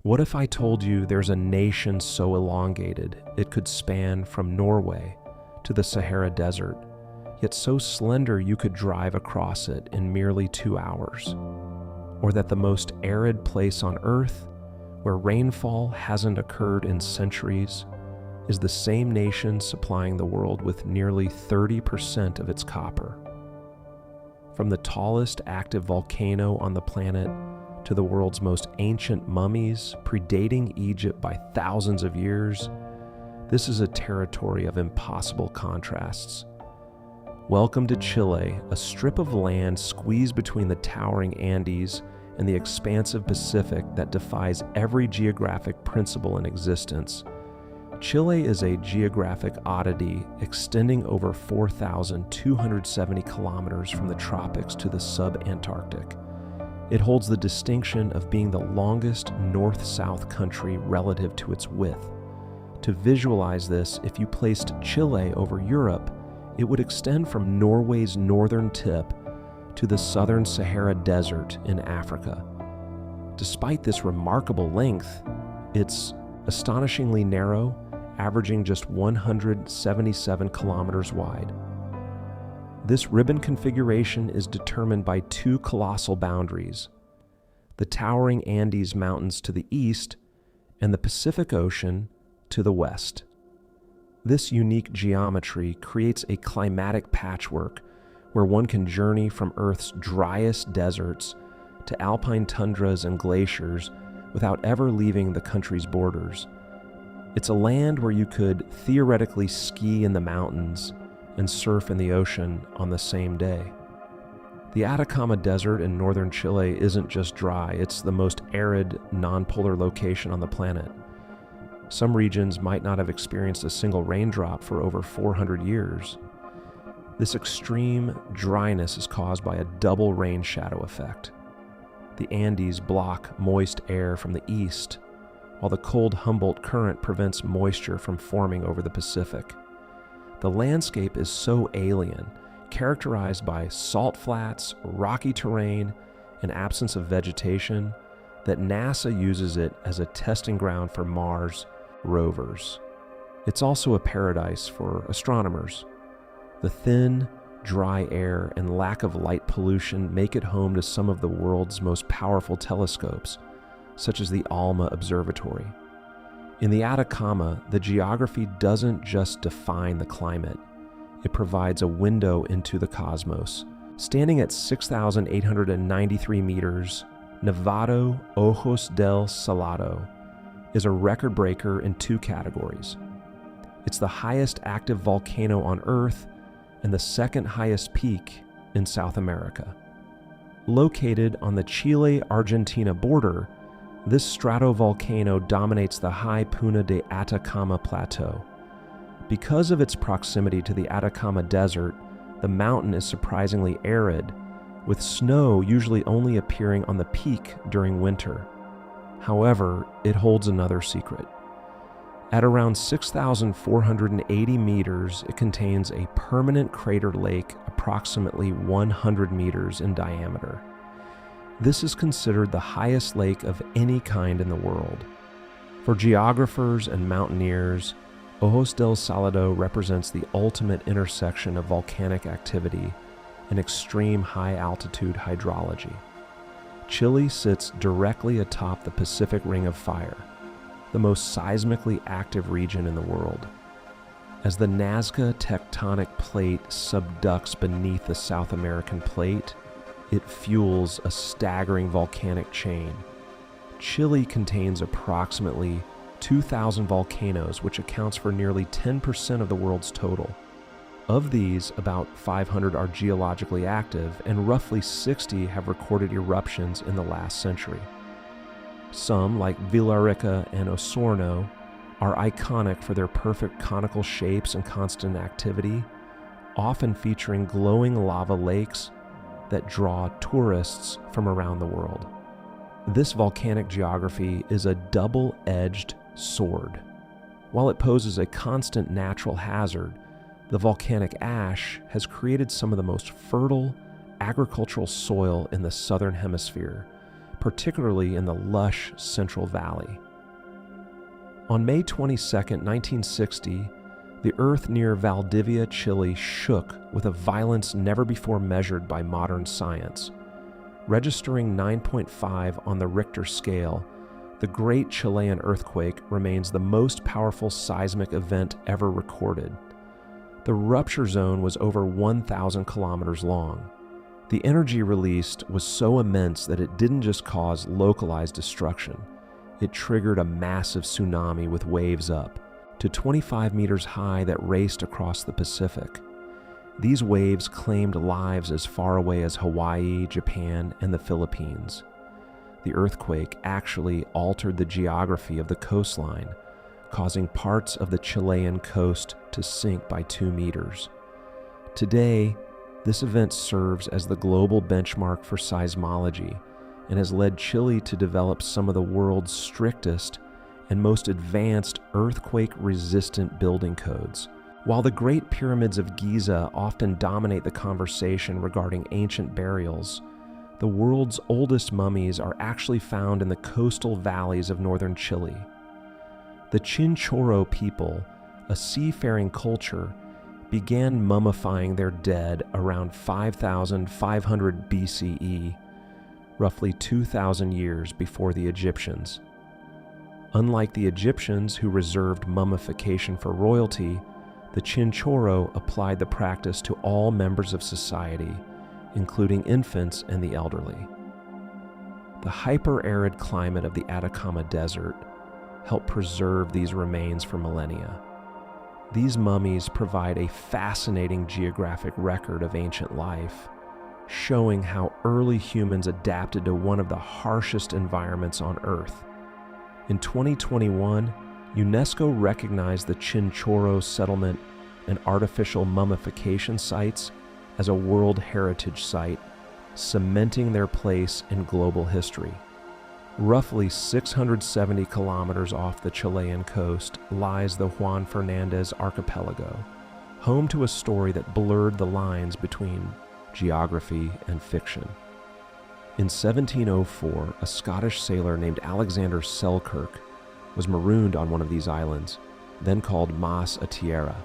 What if I told you there's a nation so elongated it could span from Norway to the Sahara Desert, yet so slender you could drive across it in merely 2 hours? Or that the most arid place on Earth, where rainfall hasn't occurred in centuries, is the same nation supplying the world with nearly 30% of its copper? From the tallest active volcano on the planet to the world's most ancient mummies predating Egypt by thousands of years, this is a territory of impossible contrasts. Welcome to Chile, a strip of land squeezed between the towering Andes and the expansive Pacific that defies every geographic principle in existence. Chile is a geographic oddity extending over 4,270 kilometers from the tropics to the sub-Antarctic. It holds the distinction of being the longest north-south country relative to its width. To visualize this, if you placed Chile over Europe, it would extend from Norway's northern tip to the southern Sahara Desert in Africa. Despite this remarkable length, it's astonishingly narrow, averaging just 177 kilometers wide. This ribbon configuration is determined by two colossal boundaries: the towering Andes Mountains to the east and the Pacific Ocean to the west. This unique geometry creates a climatic patchwork where one can journey from Earth's driest deserts to alpine tundras and glaciers without ever leaving the country's borders. It's a land where you could theoretically ski in the mountains and surf in the ocean on the same day. The Atacama Desert in northern Chile isn't just dry, it's the most arid, non-polar location on the planet. Some regions might not have experienced a single raindrop for over 400 years. This extreme dryness is caused by a double rain shadow effect. The Andes block moist air from the east, while the cold Humboldt Current prevents moisture from forming over the Pacific. The landscape is so alien, characterized by salt flats, rocky terrain, and absence of vegetation, that NASA uses it as a testing ground for Mars rovers. It's also a paradise for astronomers. The thin, dry air and lack of light pollution make it home to some of the world's most powerful telescopes, such as the ALMA Observatory. In the Atacama, the geography doesn't just define the climate, it provides a window into the cosmos. Standing at 6,893 meters, Nevado Ojos del Salado is a record breaker in two categories. It's the highest active volcano on Earth and the second highest peak in South America. Located on the Chile-Argentina border, this stratovolcano dominates the high Puna de Atacama Plateau. Because of its proximity to the Atacama Desert, the mountain is surprisingly arid, with snow usually only appearing on the peak during winter. However, it holds another secret. At around 6,480 meters, it contains a permanent crater lake approximately 100 meters in diameter. This is considered the highest lake of any kind in the world. For geographers and mountaineers, Ojos del Salado represents the ultimate intersection of volcanic activity and extreme high-altitude hydrology. Chile sits directly atop the Pacific Ring of Fire, the most seismically active region in the world. As the Nazca tectonic plate subducts beneath the South American plate, it fuels a staggering volcanic chain. Chile contains approximately 2,000 volcanoes, which accounts for nearly 10% of the world's total. Of these, about 500 are geologically active, and roughly 60 have recorded eruptions in the last century. Some, like Villarrica and Osorno, are iconic for their perfect conical shapes and constant activity, often featuring glowing lava lakes that draw tourists from around the world. This volcanic geography is a double-edged sword. While it poses a constant natural hazard, the volcanic ash has created some of the most fertile agricultural soil in the southern hemisphere, particularly in the lush Central Valley. On May 22, 1960, the earth near Valdivia, Chile shook with a violence never before measured by modern science. Registering 9.5 on the Richter scale, the Great Chilean Earthquake remains the most powerful seismic event ever recorded. The rupture zone was over 1,000 kilometers long. The energy released was so immense that it didn't just cause localized destruction. It triggered a massive tsunami with waves up to 25 meters high that raced across the Pacific. These waves claimed lives as far away as Hawaii, Japan, and the Philippines. The earthquake actually altered the geography of the coastline, causing parts of the Chilean coast to sink by 2 meters. Today, this event serves as the global benchmark for seismology and has led Chile to develop some of the world's strictest and most advanced earthquake-resistant building codes. While the Great Pyramids of Giza often dominate the conversation regarding ancient burials, the world's oldest mummies are actually found in the coastal valleys of northern Chile. The Chinchorro people, a seafaring culture, began mummifying their dead around 5,500 BCE, roughly 2,000 years before the Egyptians. Unlike the Egyptians, who reserved mummification for royalty, the Chinchorro applied the practice to all members of society, including infants and the elderly. The hyper-arid climate of the Atacama Desert helped preserve these remains for millennia. These mummies provide a fascinating geographic record of ancient life, showing how early humans adapted to one of the harshest environments on Earth. In 2021, UNESCO recognized the Chinchorro settlement and artificial mummification sites as a World Heritage Site, cementing their place in global history. Roughly 670 kilometers off the Chilean coast lies the Juan Fernandez Archipelago, home to a story that blurred the lines between geography and fiction. In 1704, a Scottish sailor named Alexander Selkirk was marooned on one of these islands, then called Mas a Tierra.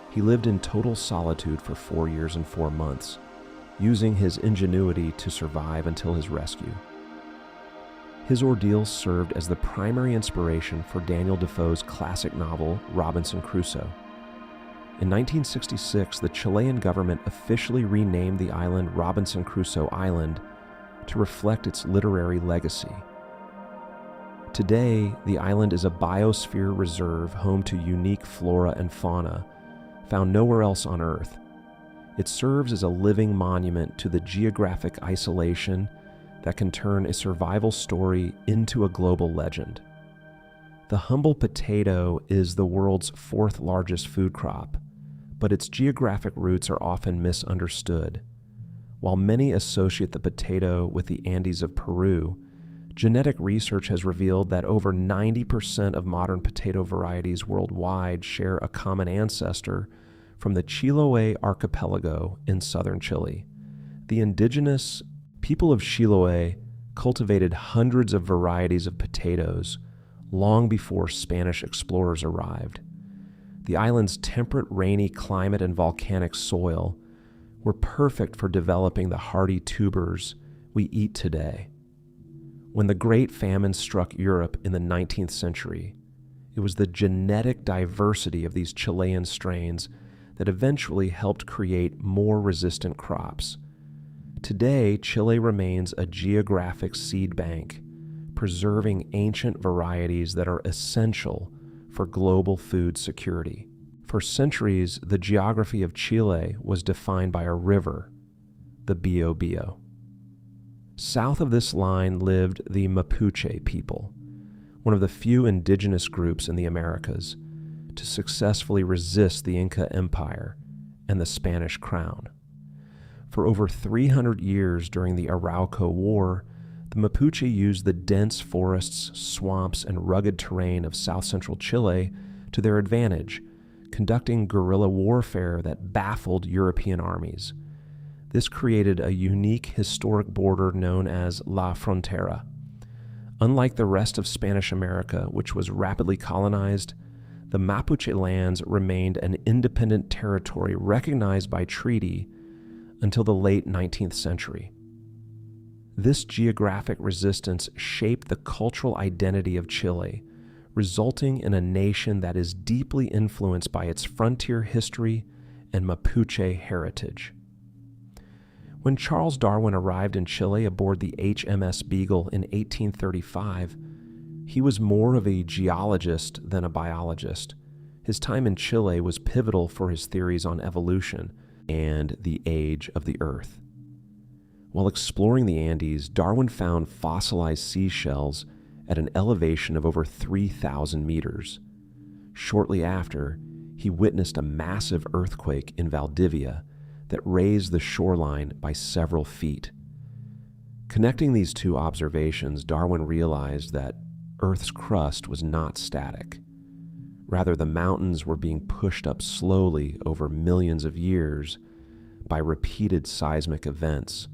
He lived in total solitude for 4 years and 4 months, using his ingenuity to survive until his rescue. His ordeal served as the primary inspiration for Daniel Defoe's classic novel, Robinson Crusoe. In 1966, the Chilean government officially renamed the island Robinson Crusoe Island to reflect its literary legacy. Today, the island is a biosphere reserve home to unique flora and fauna found nowhere else on Earth. It serves as a living monument to the geographic isolation that can turn a survival story into a global legend. The humble potato is the world's 4th largest food crop, but its geographic roots are often misunderstood. While many associate the potato with the Andes of Peru, genetic research has revealed that over 90% of modern potato varieties worldwide share a common ancestor from the Chiloé archipelago in southern Chile. The indigenous people of Chiloé cultivated hundreds of varieties of potatoes long before Spanish explorers arrived. The island's temperate, rainy climate and volcanic soil were perfect for developing the hardy tubers we eat today. When the Great Famine struck Europe in the 19th century, it was the genetic diversity of these Chilean strains that eventually helped create more resistant crops. Today, Chile remains a geographic seed bank, preserving ancient varieties that are essential for global food security. For centuries, the geography of Chile was defined by a river, the Biobío. South of this line lived the Mapuche people, one of the few indigenous groups in the Americas to successfully resist the Inca Empire and the Spanish crown. For over 300 years during the Arauco War, the Mapuche used the dense forests, swamps, and rugged terrain of south-central Chile to their advantage, conducting guerrilla warfare that baffled European armies. This created a unique historic border known as La Frontera. Unlike the rest of Spanish America, which was rapidly colonized, the Mapuche lands remained an independent territory recognized by treaty until the late 19th century. This geographic resistance shaped the cultural identity of Chile, resulting in a nation that is deeply influenced by its frontier history and Mapuche heritage. When Charles Darwin arrived in Chile aboard the HMS Beagle in 1835, he was more of a geologist than a biologist. His time in Chile was pivotal for his theories on evolution and the age of the Earth. While exploring the Andes, Darwin found fossilized seashells at an elevation of over 3,000 meters. Shortly after, he witnessed a massive earthquake in Valdivia that raised the shoreline by several feet. Connecting these two observations, Darwin realized that Earth's crust was not static. Rather, the mountains were being pushed up slowly over millions of years by repeated seismic events.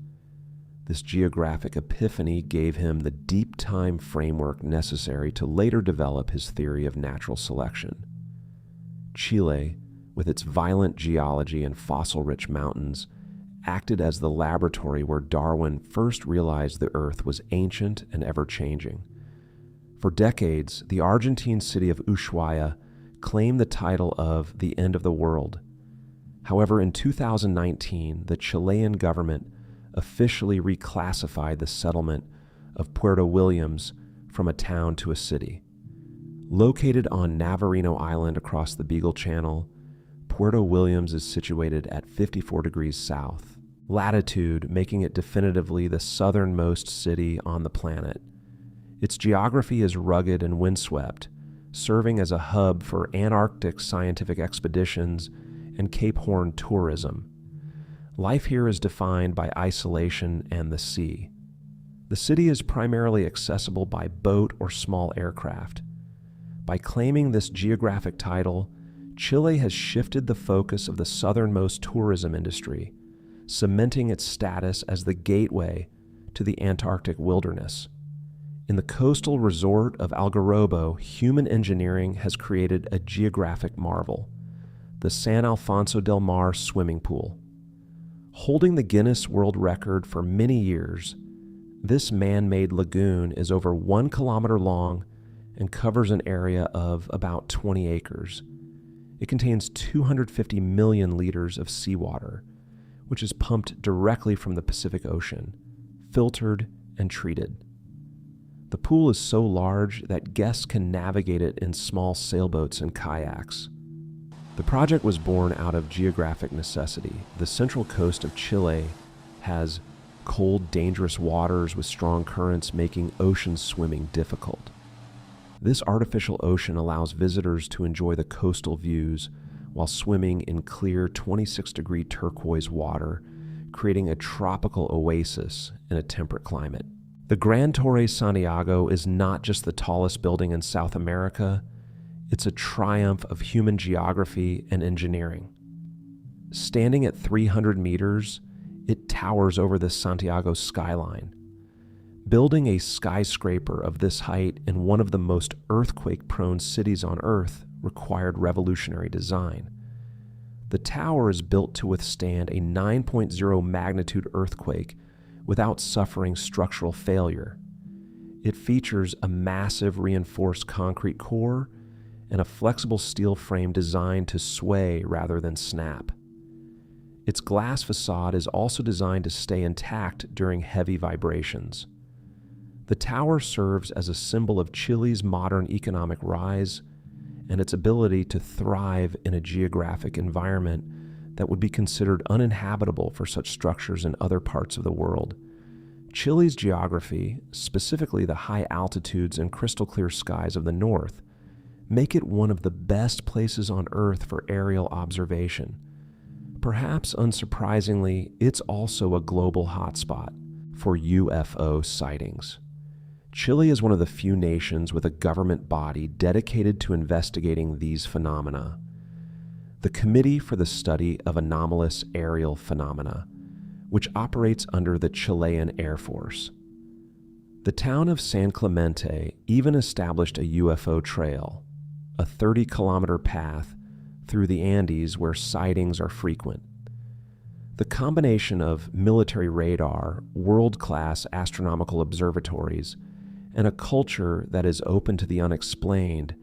This geographic epiphany gave him the deep time framework necessary to later develop his theory of natural selection. Chile, with its violent geology and fossil-rich mountains, acted as the laboratory where Darwin first realized the Earth was ancient and ever-changing. For decades, the Argentine city of Ushuaia claimed the title of the end of the world. However, in 2019, the Chilean government officially reclassified the settlement of Puerto Williams from a town to a city. Located on Navarino Island across the Beagle Channel, Puerto Williams is situated at 54 degrees south latitude, making it definitively the southernmost city on the planet. Its geography is rugged and windswept, serving as a hub for Antarctic scientific expeditions and Cape Horn tourism. Life here is defined by isolation and the sea. The city is primarily accessible by boat or small aircraft. By claiming this geographic title, Chile has shifted the focus of the southernmost tourism industry, cementing its status as the gateway to the Antarctic wilderness. In the coastal resort of Algarrobo, human engineering has created a geographic marvel, the San Alfonso del Mar swimming pool. Holding the Guinness World Record for many years, this man-made lagoon is over 1 kilometer long and covers an area of about 20 acres. It contains 250 million liters of seawater, which is pumped directly from the Pacific Ocean, filtered and treated. The pool is so large that guests can navigate it in small sailboats and kayaks. The project was born out of geographic necessity. The central coast of Chile has cold, dangerous waters with strong currents, making ocean swimming difficult. This artificial ocean allows visitors to enjoy the coastal views while swimming in clear 26-degree turquoise water, creating a tropical oasis in a temperate climate. The Gran Torre Santiago is not just the tallest building in South America, it's a triumph of human geography and engineering. Standing at 300 meters, it towers over the Santiago skyline. Building a skyscraper of this height in one of the most earthquake-prone cities on Earth required revolutionary design. The tower is built to withstand a 9.0 magnitude earthquake without suffering structural failure. It features a massive reinforced concrete core and a flexible steel frame designed to sway rather than snap. Its glass facade is also designed to stay intact during heavy vibrations. The tower serves as a symbol of Chile's modern economic rise and its ability to thrive in a geographic environment that would be considered uninhabitable for such structures in other parts of the world. Chile's geography, specifically the high altitudes and crystal clear skies of the north, make it one of the best places on Earth for aerial observation. Perhaps unsurprisingly, it's also a global hotspot for UFO sightings. Chile is one of the few nations with a government body dedicated to investigating these phenomena. The Committee for the Study of Anomalous Aerial Phenomena, which operates under the Chilean Air Force. The town of San Clemente even established a UFO trail, a 30-kilometer path through the Andes where sightings are frequent. The combination of military radar, world-class astronomical observatories, and a culture that is open to the unexplained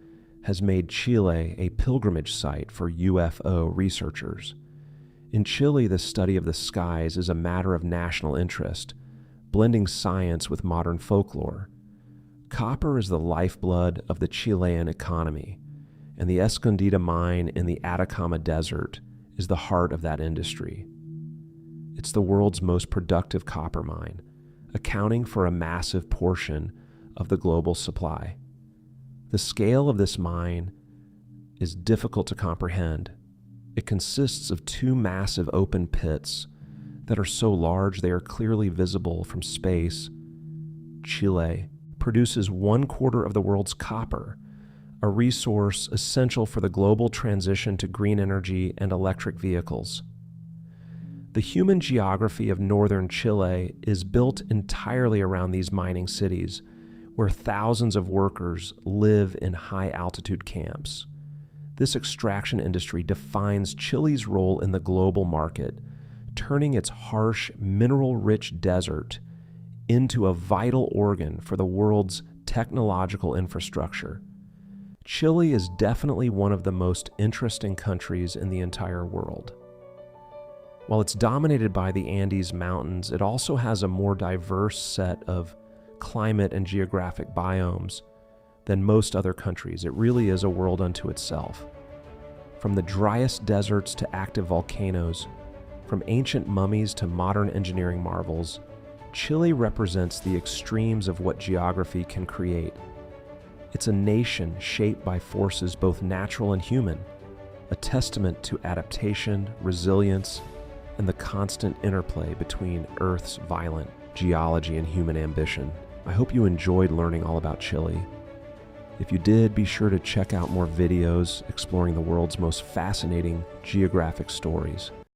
has made Chile a pilgrimage site for UFO researchers. In Chile, the study of the skies is a matter of national interest, blending science with modern folklore. Copper is the lifeblood of the Chilean economy, and the Escondida mine in the Atacama Desert is the heart of that industry. It's the world's most productive copper mine, accounting for a massive portion of the global supply. The scale of this mine is difficult to comprehend. It consists of two massive open pits that are so large they are clearly visible from space. Chile produces 1/4 of the world's copper, a resource essential for the global transition to green energy and electric vehicles. The human geography of northern Chile is built entirely around these mining cities, where thousands of workers live in high-altitude camps. This extraction industry defines Chile's role in the global market, turning its harsh, mineral-rich desert into a vital organ for the world's technological infrastructure. Chile is definitely one of the most interesting countries in the entire world. While it's dominated by the Andes Mountains, it also has a more diverse set of climate and geographic biomes than most other countries. It really is a world unto itself. From the driest deserts to active volcanoes, from ancient mummies to modern engineering marvels, Chile represents the extremes of what geography can create. It's a nation shaped by forces both natural and human, a testament to adaptation, resilience, and the constant interplay between Earth's violent geology and human ambition. I hope you enjoyed learning all about Chile. If you did, be sure to check out more videos exploring the world's most fascinating geographic stories.